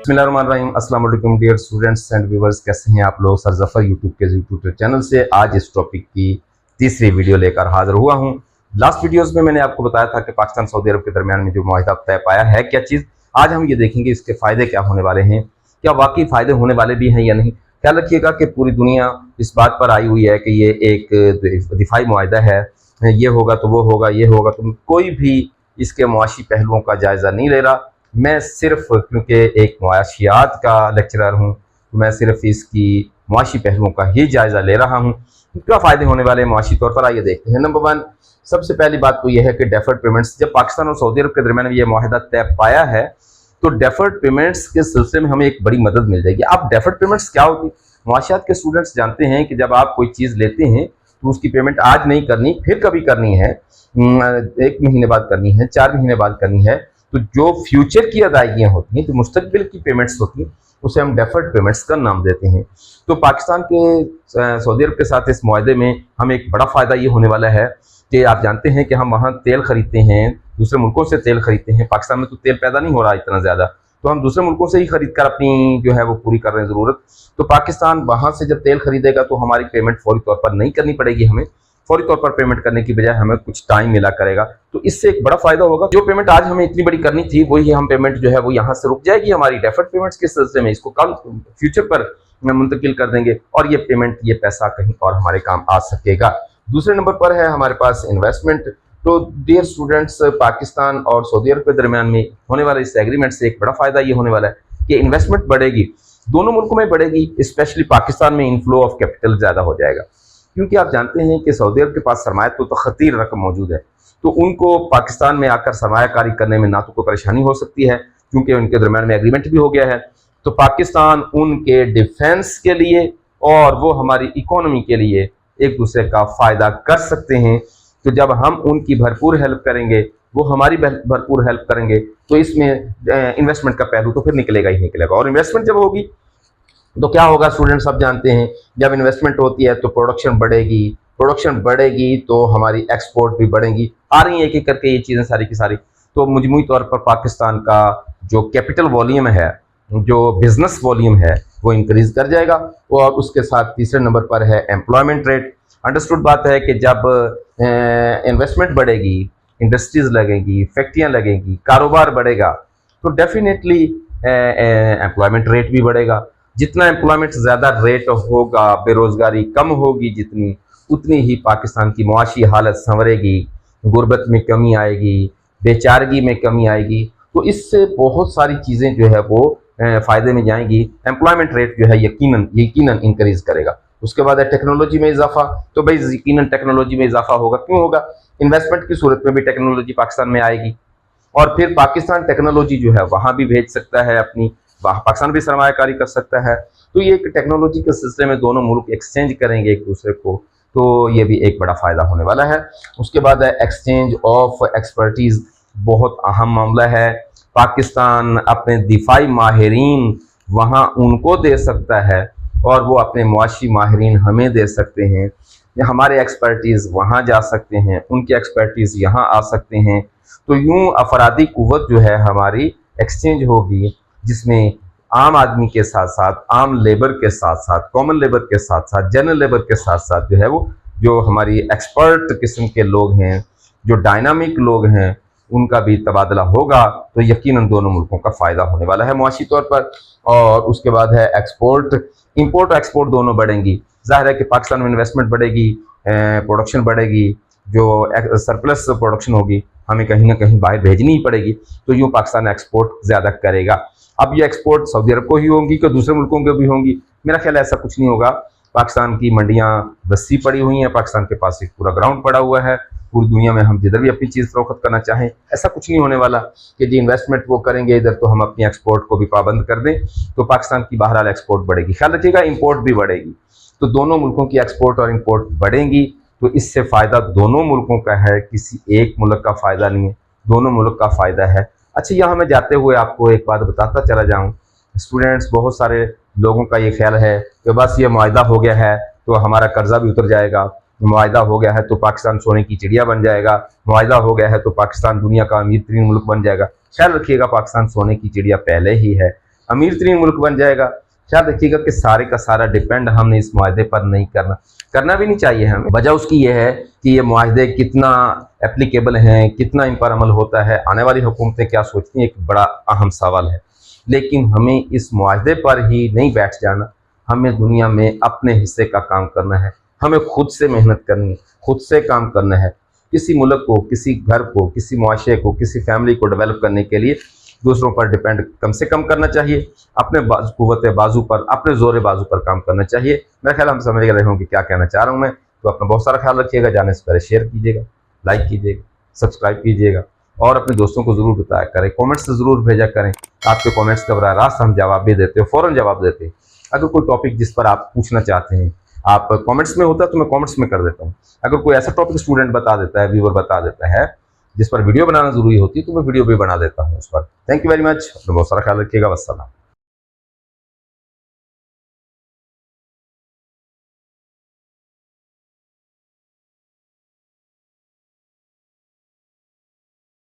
बिस्मिल्लाहिर्रहमानिर्रहीम। अस्सलाम वालेकुम डियर स्टूडेंट्स एंड व्यूवर्स, कैसे हैं आप लोग। सर जफर यूट्यूब के यूट्यूब चैनल से आज इस टॉपिक की तीसरी वीडियो लेकर हाजिर हुआ हूं। लास्ट वीडियोस में मैंने आपको बताया था कि पाकिस्तान सऊदी अरब के दरमियान में जो मुआहिदा तय पाया है क्या चीज़। आज हम ये देखेंगे इसके फ़ायदे क्या होने वाले हैं, क्या वाकई फ़ायदे होने वाले भी हैं या नहीं। ख्याल रखिएगा कि पूरी दुनिया इस बात पर आई हुई है कि ये एक दिफाई मुआहिदा है, ये होगा तो वो होगा, ये होगा तो कोई भी इसके मुआशी पहलुओं का जायज़ा नहीं ले रहा। मैं सिर्फ, क्योंकि एक मुआशियात का लेक्चरर हूँ, तो मैं सिर्फ इसकी मुआशी पहलुओं का ही जायज़ा ले रहा हूँ। क्या फ़ायदे होने वाले हैं मुआशी तौर पर, आइए देखते हैं। नंबर वन, सबसे पहली बात तो यह है कि डेफर्ड पेमेंट्स। जब पाकिस्तान और सऊदी अरब के दरमियान ये मुआहिदा तय पाया है तो डेफर्ड पेमेंट्स के सिलसिले में हमें एक बड़ी मदद मिल जाएगी। अब डेफर्ड पेमेंट्स क्या होती है? मुआशियात के स्टूडेंट्स जानते हैं कि जब आप कोई चीज़ लेते हैं तो उसकी पेमेंट आज नहीं करनी, फिर कभी करनी है, 1 महीने बाद करनी है, 4 महीने बाद करनी है। तो जो फ्यूचर की अदायगियाँ होती हैं, जो मुस्तकबिल की पेमेंट्स होती हैं, उसे हम डेफर्ड पेमेंट्स का नाम देते हैं। तो पाकिस्तान के सऊदी अरब के साथ इस मुआहदे में हमें एक बड़ा फ़ायदा ये होने वाला है कि आप जानते हैं कि हम वहाँ तेल ख़रीदते हैं, दूसरे मुल्कों से तेल ख़रीदते हैं। पाकिस्तान में तो तेल पैदा नहीं हो रहा इतना ज़्यादा, तो हम दूसरे मुल्कों से ही ख़रीद कर अपनी जो है वो पूरी कर रहे हैं ज़रूरत। तो पाकिस्तान वहाँ से जब तेल ख़रीदेगा तो हमारी पेमेंट फौरी तौर पर नहीं करनी पड़ेगी हमें। फौरी तौर पर पेमेंट करने की बजाय हमें कुछ टाइम मिला करेगा, तो इससे एक बड़ा फायदा होगा। जो पेमेंट आज हमें इतनी बड़ी करनी थी वही हम पेमेंट जो है वो यहाँ से रुक जाएगी हमारी डेफर्ड पेमेंट्स के सिलसिले में। इसको कल फ्यूचर पर मुंतकिल कर देंगे और ये पेमेंट, ये पैसा कहीं और हमारे काम आ सकेगा। दूसरे नंबर पर है हमारे पास इन्वेस्टमेंट। तो डियर स्टूडेंट्स, पाकिस्तान और सऊदी अरब के दरमियान में होने वाले इस एग्रीमेंट से एक बड़ा फायदा ये होने वाला है कि इन्वेस्टमेंट बढ़ेगी, दोनों मुल्कों में बढ़ेगी। स्पेशली पाकिस्तान में इनफ्लो ऑफ कैपिटल ज़्यादा हो जाएगा, क्योंकि आप जानते हैं कि सऊदी अरब के पास सरमाया तो खतीर रकम मौजूद है। तो उनको पाकिस्तान में आकर सरमायाकारी करने में ना तो कोई परेशानी हो सकती है, क्योंकि उनके दरमियान में एग्रीमेंट भी हो गया है। तो पाकिस्तान उनके डिफेंस के लिए और वो हमारी इकोनॉमी के लिए एक दूसरे का फ़ायदा कर सकते हैं। तो जब हम उनकी भरपूर हेल्प करेंगे, वो हमारी भरपूर हेल्प करेंगे, तो इसमें इन्वेस्टमेंट का पहलू तो फिर निकलेगा ही निकलेगा। और इन्वेस्टमेंट जब होगी तो क्या होगा स्टूडेंट्स, सब जानते हैं जब इन्वेस्टमेंट होती है तो प्रोडक्शन बढ़ेगी, प्रोडक्शन बढ़ेगी तो हमारी एक्सपोर्ट भी बढ़ेंगी। आ रही हैं एक एक करके ये चीज़ें सारी की सारी। तो मजमूई तौर पर पाकिस्तान का जो कैपिटल वॉल्यूम है, जो बिजनेस वॉल्यूम है, वो इंक्रीज कर जाएगा। और उसके साथ तीसरे नंबर पर है एम्प्लॉयमेंट रेट। अंडरस्टूड बात है कि जब इन्वेस्टमेंट बढ़ेगी, इंडस्ट्रीज लगेंगी, फैक्ट्रियाँ लगेंगी, कारोबार बढ़ेगा, तो डेफिनेटली एम्प्लॉयमेंट रेट भी बढ़ेगा। जितना एम्प्लॉयमेंट ज़्यादा रेट होगा, बेरोज़गारी कम होगी जितनी, उतनी ही पाकिस्तान की मुआशी हालत संवरेगी, गुर्बत में कमी आएगी, बेचारगी में कमी आएगी। तो इससे बहुत सारी चीज़ें जो है वो फ़ायदे में जाएंगी। एम्प्लॉयमेंट रेट जो है यकीनन इंक्रीज़ करेगा। उसके बाद है टेक्नोलॉजी में इजाफा। तो भाई यकीनन टेक्नोलॉजी में इजाफा होगा। क्यों होगा? इन्वेस्टमेंट की सूरत में भी टेक्नोलॉजी पाकिस्तान में आएगी और फिर पाकिस्तान टेक्नोलॉजी जो है वहाँ भी भेज सकता है अपनी, वहाँ पाकिस्तान भी सरमायाकारी कर सकता है। तो ये एक टेक्नोलॉजी के सिलसिले में दोनों मुल्क एक्सचेंज करेंगे एक दूसरे को, तो ये भी एक बड़ा फ़ायदा होने वाला है। उसके बाद है एक्सचेंज ऑफ एक्सपर्टीज़। बहुत अहम मामला है। पाकिस्तान अपने दिफाई माहिरीन वहाँ उनको दे सकता है और वो अपने मुआशी माहिरीन हमें दे सकते हैं। हमारे एक्सपर्टीज़ वहाँ जा सकते हैं, उनकी एक्सपर्टीज़ यहाँ आ सकते हैं। तो यूँ अफरादी कुव्वत जो है हमारी एक्सचेंज होगी, जिसमें आम आदमी के साथ साथ, आम लेबर के साथ साथ, कॉमन लेबर के साथ साथ, जनरल लेबर के साथ साथ जो है वो जो हमारी एक्सपर्ट किस्म के लोग हैं, जो डायनामिक लोग हैं, उनका भी तबादला होगा। तो यकीनन दोनों मुल्कों का फ़ायदा होने वाला है मुआशी तौर पर। और उसके बाद है एक्सपोर्ट। इंपोर्ट और एक्सपोर्ट दोनों बढ़ेंगी। ज़ाहिर है कि पाकिस्तान में इन्वेस्टमेंट बढ़ेगी, प्रोडक्शन बढ़ेगी, जो सरप्लस प्रोडक्शन होगी हमें कहीं ना कहीं बाहर भेजनी ही पड़ेगी। तो यूँ पाकिस्तान एक्सपोर्ट ज़्यादा करेगा। अब ये एक्सपोर्ट सऊदी अरब को ही होंगी कि दूसरे मुल्कों को भी होंगी? मेरा ख्याल ऐसा कुछ नहीं होगा। पाकिस्तान की मंडियाँ वसी पड़ी हुई हैं, पाकिस्तान के पास एक पूरा ग्राउंड पड़ा हुआ है। पूरी दुनिया में हम जिधर भी अपनी चीज़ फरोख्त करना चाहें, ऐसा कुछ नहीं होने वाला कि जी इन्वेस्टमेंट वो करेंगे इधर तो हम अपनी एक्सपोर्ट को भी पाबंद कर दें। तो पाकिस्तान की बहरहाल एक्सपोर्ट बढ़ेगी। ख्याल रखिएगा इंपोर्ट भी बढ़ेगी। तो दोनों मुल्कों की एक्सपोर्ट और इंपोर्ट बढ़ेंगी। तो इससे फ़ायदा दोनों मुल्कों का है, किसी एक मुल्क का फ़ायदा नहीं है, दोनों मुल्क का फ़ायदा है। अच्छा, यहाँ मैं जाते हुए आपको एक बात बताता चला जाऊँ। स्टूडेंट्स, बहुत सारे लोगों का ये ख्याल है कि बस ये मुआहिदा हो गया है तो हमारा कर्जा भी उतर जाएगा, मुआहिदा हो गया है तो पाकिस्तान सोने की चिड़िया बन जाएगा, मुआहिदा हो गया है तो पाकिस्तान दुनिया का अमीर तरीन मुल्क बन जाएगा। ख्याल रखिएगा, पाकिस्तान सोने की चिड़िया पहले ही है। अमीर तरीन मुल्क बन जाएगा। क्या देखिएगा कि सारे का सारा डिपेंड हमने इस मुआहदे पर नहीं करना भी नहीं चाहिए हमें। वजह उसकी यह है कि ये मुआहदे कितना एप्लीकेबल हैं, कितना इन पर अमल होता है, आने वाली हुकूमतें क्या सोचती हैं, एक बड़ा अहम सवाल है। लेकिन हमें इस मुआहदे पर ही नहीं बैठ जाना, हमें दुनिया में अपने हिस्से का काम करना है, हमें खुद से मेहनत करनी है, खुद से काम करना है। किसी मुल्क को, किसी घर को, किसी मुआशरे को, किसी फैमिली को डेवलप करने के लिए दूसरों पर डिपेंड कम से कम करना चाहिए। अपने कुव्वत बाजू पर, अपने जोर बाजू पर काम करना चाहिए। मेरा ख्याल हम समझ रहे होंगे क्या कहना चाह रहा हूँ मैं। तो अपना बहुत सारा ख्याल रखिएगा। जाने से पहले शेयर कीजिएगा, लाइक कीजिएगा, सब्सक्राइब कीजिएगा और अपने दोस्तों को ज़रूर बताया करें। कमेंट्स ज़रूर भेजा करें। आपके कमेंट्स का बराह रास्त हम जवाब भी देते हैं, फ़ौरन जवाब देते हैं। अगर कोई टॉपिक जिस पर आप पूछना चाहते हैं, आप कमेंट्स में होता है तो मैं कमेंट्स में कर देता हूँ। अगर कोई ऐसा टॉपिक स्टूडेंट बता देता है, व्यूअर बता देता है जिस पर वीडियो बनाना जरूरी होती है, तो मैं वीडियो भी बना देता हूँ उस पर। Thank you very much. अपना बहुत सारा ख्याल रखिएगा। वस्सलाम।